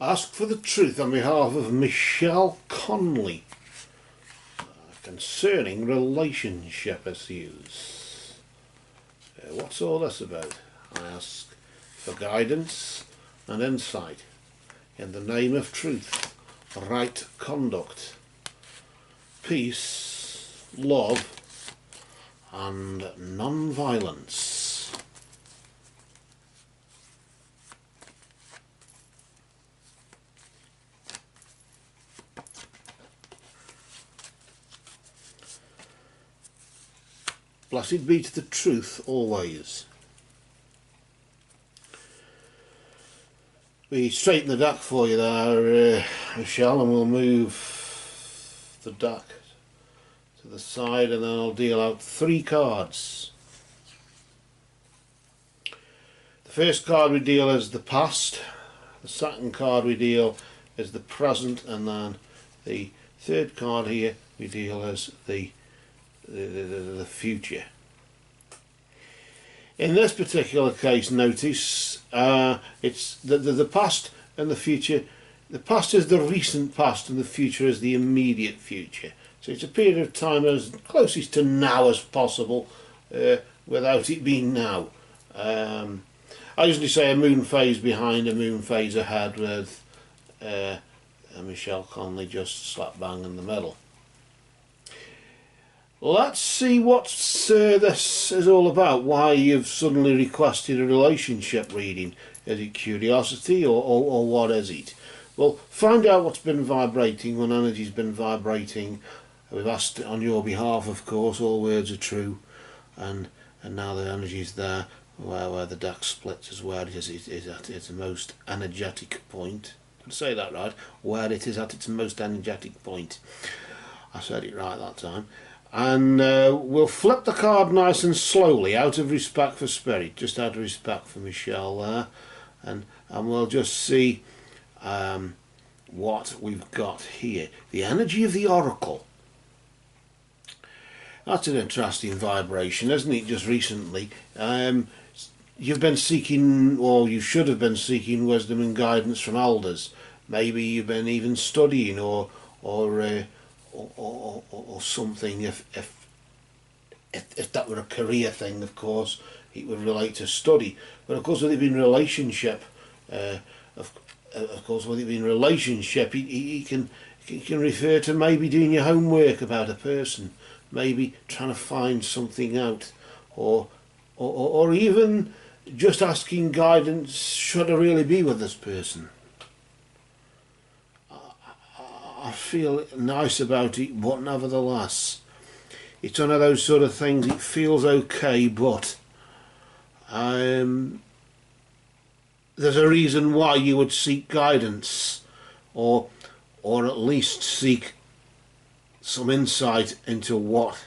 Ask for the truth on behalf of Michelle Conlee concerning relationship issues. What's all this about? I ask for guidance and insight in the name of truth, right conduct, peace, love and non-violence. Blessed be to the truth always. We straighten the deck for you there, Michelle, and we'll move the deck to the side, and then I'll deal out 3 cards. The first card we deal is the past, the second card we deal is the present, and then the third card here we deal as the future. In this particular case, notice it's the past and the future. The past is the recent past and the future is the immediate future. So it's a period of time as closest to now as possible without it being now. I usually say a moon phase behind, a moon phase ahead, with Michelle Conlee just slap bang in the middle. Let's see what this is all about, why you've suddenly requested a relationship reading. Is it curiosity or what is it? Well, find out what's been vibrating, when energy's been vibrating. We've asked it on your behalf, of course, all words are true, and now the energy's there, where the deck splits is where it is at its most energetic point. Did I say that right? Where it is at its most energetic point. I said it right that time. And we'll flip the card nice and slowly, out of respect for spirit, just out of respect for Michelle there, and we'll just see what we've got here. The energy of the oracle. That's an interesting vibration, isn't it? Just recently, you've been seeking, or you should have been seeking, wisdom and guidance from elders. Maybe you've been even studying or something. If that were a career thing, of course, it would relate to study. But of course, with it being relationship, of course, with it being relationship, he can refer to maybe doing your homework about a person, maybe trying to find something out, or even just asking guidance. Should I really be with this person? I feel nice about it, but nevertheless, it's one of those sort of things. It feels okay, but there's a reason why you would seek guidance, or at least seek some insight into what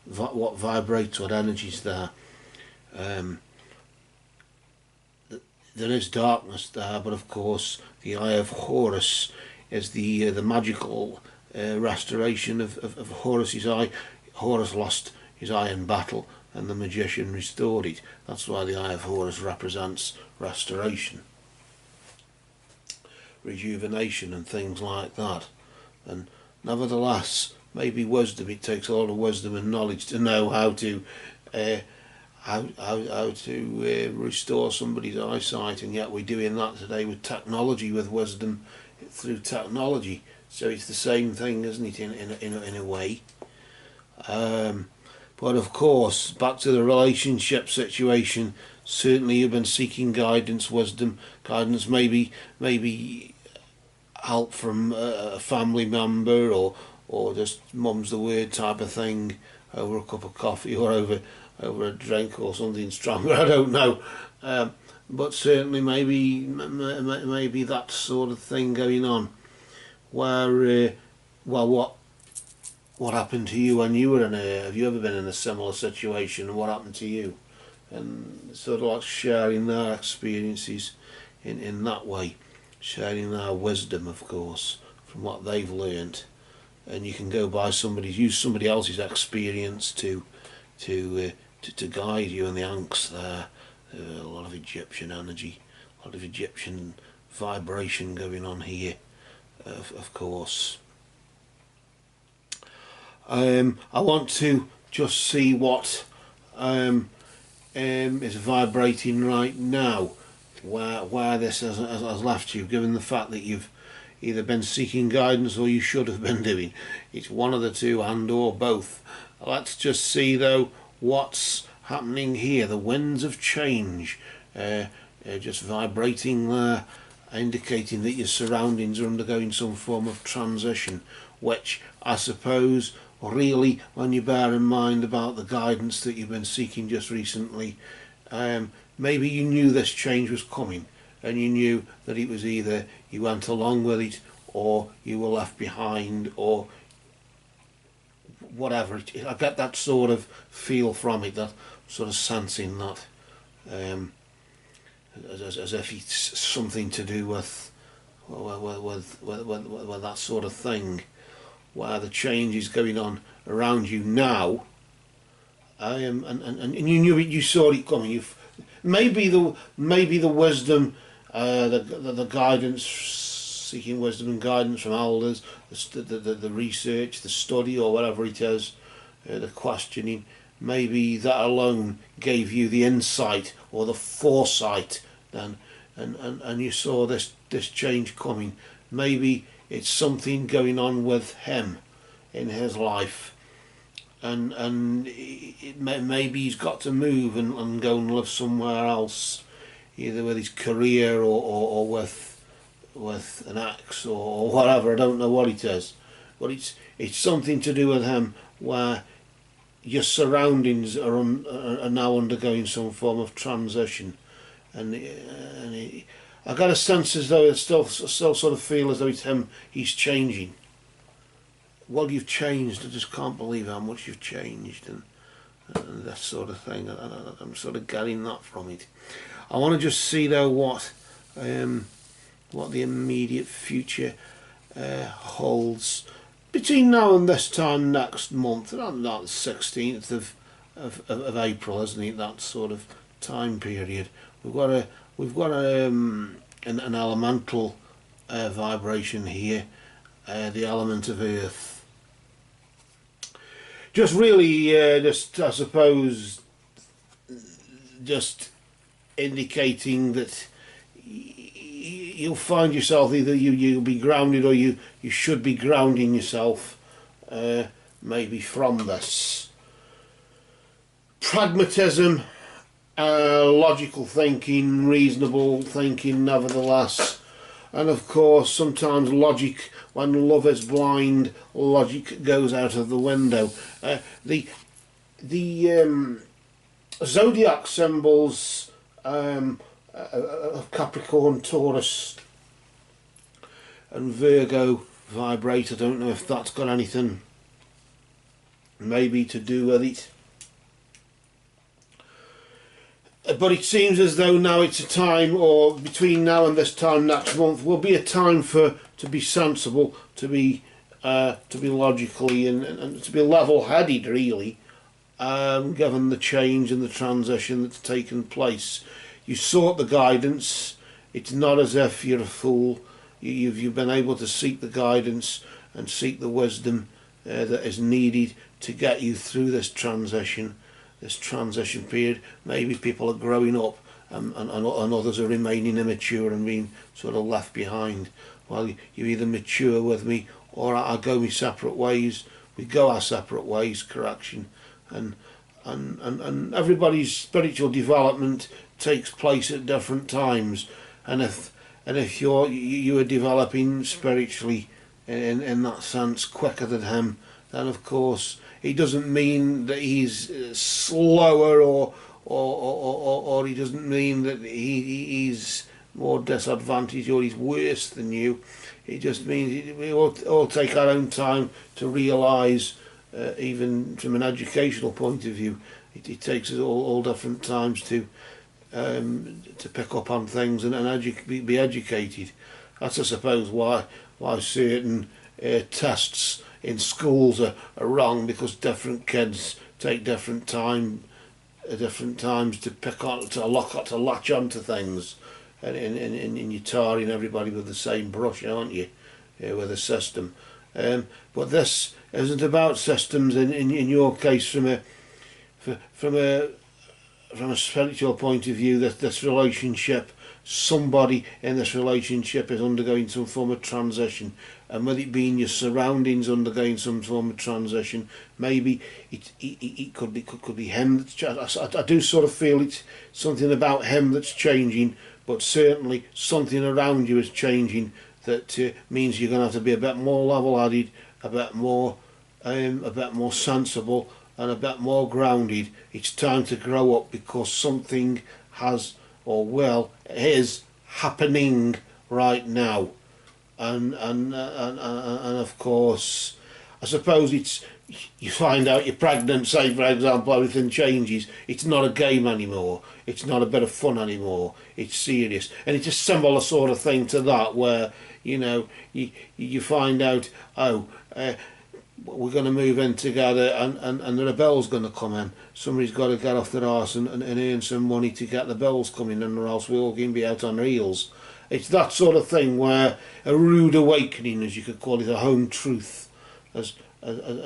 vibrates, what energy's there. There is darkness there, but of course the Eye of Horus is the magical restoration of Horus's eye. Horus lost his eye in battle, and the magician restored it. That's why the Eye of Horus represents restoration, rejuvenation and things like that. And nevertheless, maybe wisdom, it takes a lot of wisdom and knowledge to know how to restore somebody's eyesight, and yet we're doing that today with technology, with wisdom through technology. So it's the same thing, isn't it, in a way. But of course, back to the relationship situation, certainly you've been seeking guidance, wisdom, guidance, maybe help from a family member, or just mum's the word type of thing, over a cup of coffee or over a drink or something stronger, I don't know. But certainly maybe that sort of thing going on, where well, what happened to you when you were have you ever been in a similar situation, and what happened to you? And sort of like sharing their experiences in that way, sharing their wisdom, of course, from what they've learnt. And you can go by use somebody else's experience to guide you in the angst there. A lot of Egyptian energy, a lot of Egyptian vibration going on here, of course. I want to just see what is vibrating right now, where this has left you, given the fact that you've either been seeking guidance or you should have been doing. It's one of the two, and or both. Let's just see though what's happening here. The winds of change, just vibrating there, indicating that your surroundings are undergoing some form of transition, which I suppose really, when you bear in mind about the guidance that you've been seeking just recently, maybe you knew this change was coming, and you knew that it was either you went along with it or you were left behind, or whatever. I get that sort of feel from it, that sort of sensing that, as if it's something to do with that sort of thing, where the change is going on around you now, and you knew it, you saw it coming. Maybe the wisdom, the guidance, seeking wisdom and guidance from elders, the research, the study, or whatever it is, the questioning. Maybe that alone gave you the insight or the foresight then, and you saw this change coming. Maybe it's something going on with him in his life, and maybe he's got to move and go and live somewhere else, either with his career or with an axe or whatever. I don't know what it is, but it's something to do with him, where your surroundings are now undergoing some form of transition, and I got a sense as though it's still sort of feel as though it's him. He's changing. Well, you've changed. I just can't believe how much you've changed, and that sort of thing. I'm sort of getting that from it. I want to just see though what the immediate future holds between now and this time next month. Not the 16th of April, isn't it? That sort of time period. We've got an elemental vibration here, the element of earth. Just really, just I suppose, just indicating that you'll find yourself, either you'll be grounded or you should be grounding yourself, maybe from this. Pragmatism, logical thinking, reasonable thinking nevertheless, and of course sometimes logic, when love is blind, logic goes out of the window. The zodiac symbols of Capricorn, Taurus and Virgo vibrate. I don't know if that's got anything maybe to do with it, but it seems as though now it's a time, or between now and this time next month, will be a time to be sensible, to be logically and to be level-headed, really, given the change and the transition that's taken place. You sought the guidance. It's not as if you're a fool. You've been able to seek the guidance and seek the wisdom that is needed to get you through this transition period. Maybe people are growing up, and others are remaining immature and being sort of left behind. Well, you either mature with me, or I go my separate ways. We go our separate ways. Correction, and everybody's spiritual development takes place at different times. And if you are developing spiritually in that sense quicker than him, then of course it doesn't mean that he's slower, or he doesn't mean that he's more disadvantaged or he's worse than you. It just means we all take our own time to realise, even from an educational point of view, it takes us all different times to pick up on things and be educated. That's, I suppose, why certain tests in schools are wrong, because different kids take different times to pick on, to latch onto things. and you're tarring everybody with the same brush, aren't you, with a system. But this isn't about systems in your case from a spiritual point of view. That this relationship, somebody in this relationship is undergoing some form of transition, and whether it be in your surroundings undergoing some form of transition, maybe it could be him that's, I do sort of feel it's something about him that's changing, but certainly something around you is changing. That means you're going to have to be a bit more level-headed, a bit more sensible, and a bit more grounded. It's time to grow up, because something has, or well, is happening right now, and of course, I suppose it's, you find out you're pregnant, say for example, everything changes. It's not a game anymore. It's not a bit of fun anymore. It's serious, and it's a similar sort of thing to that, where you find out, oh, we're going to move in together, and the bill's going to come in. Somebody's got to get off their arse and earn some money to get the bills coming in, or else we're all going to be out on heels. It's that sort of thing where a rude awakening, as you could call it, a home truth, has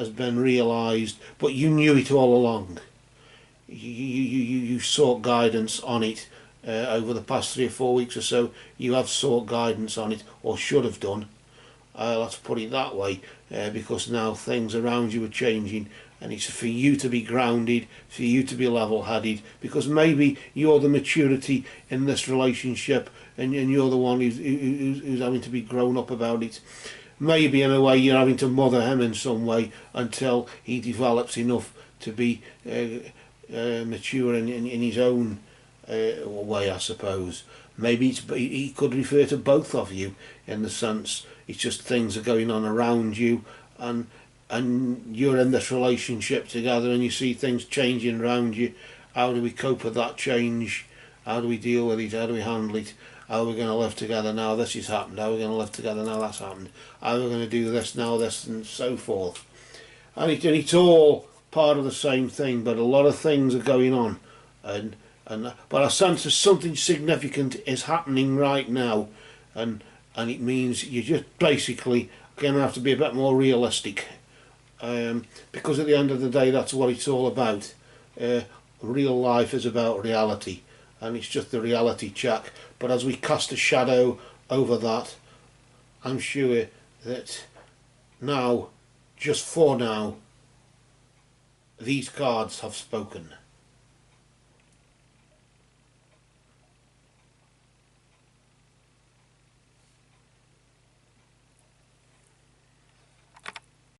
been realised, but you knew it all along. You sought guidance on it over the past 3 or 4 weeks or so. You have sought guidance on it, or should have done. Let's put it that way, because now things around you are changing, and it's for you to be grounded, for you to be level-headed, because maybe you're the maturity in this relationship, and you're the one who's having to be grown up about it. Maybe in a way you're having to mother him in some way until he develops enough to be mature in his own way, I suppose. Maybe he could refer to both of you, in the sense it's just things are going on around you, and you're in this relationship together, and you see things changing around you. How do we cope with that change? How do we deal with it? How do we handle it? How are we going to live together now this has happened? How are we going to live together now that's happened? How are we going to do this now this, and so forth? And it's all part of the same thing, but a lot of things are going on, but I sense that something significant is happening right now, and it means you're just basically going to have to be a bit more realistic, because at the end of the day, that's what it's all about. Real life is about reality, and it's just the reality check. But as we cast a shadow over that, I'm sure that now, just for now, these cards have spoken.